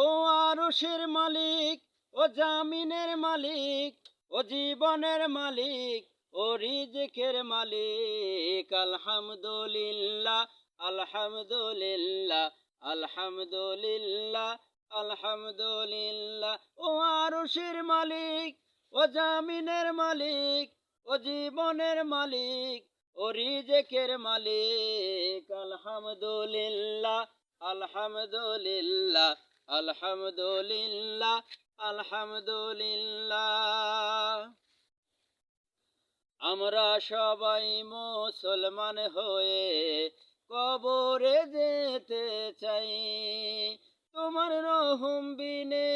ও আরশের মালিক, ও জামিনের মালিক, ও জীবনের মালিক, ও রিজকের মালিক। আলহামদুলিল্লাহ, আলহামদুলিল্লাহ, আলহামদুলিল্লাহ, আলহামদুলিল্লাহ। ও আরশের মালিক, ও জামিনের মালিক, ও জীবনের মালিক, ও রিজকের মালিক। আলহামদুলিল্লাহ, আলহামদুলিল্লাহ, আলহামদুলিল্লাহ, আলহামদুলিল্লাহ। আমরা সবাই মুসলমান হয়ে কবরে যেতে চাই, তোমার রহম বিনে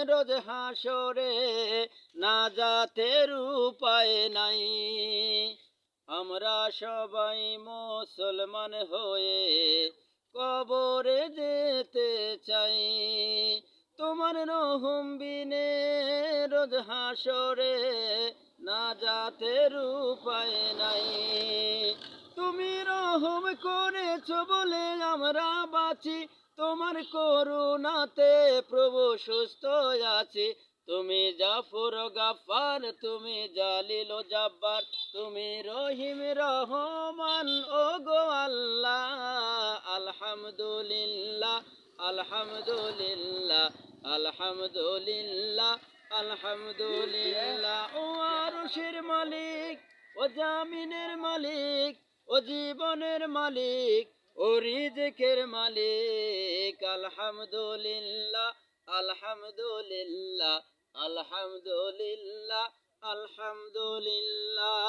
রোজ হাসরে নাজাতের উপায় নাই। আমরা সবাই মুসলমান হয়ে কবরে যেতে চাই, তোমার রহম বিনে রোজ হাসরে নাজাতের উপায় নাই। তুমি রহম করেছ বলে আমরা বাঁচি, তোমার করুণাতে প্রভু সুস্থ আছি। তুমি জাফর গাফার, তুমি জালিল ও জাব্বার, তুমি রহিম রহমান, ও গো আল্লাহ। আলহামদুলিল্লাহ, আলহামদুলিল্লাহ, আলহামদুলিল্লাহ, আলহামদুলিল্লাহ। ও আরশের মালিক, ও জামিনের মালিক, ও জীবনের মালিক, ও রিজকের মালিক। আলহামদুলিল্লাহ, আলহামদুলিল্লাহ, আলহামদুলিল্লাহ, আলহামদুলিল্লাহ।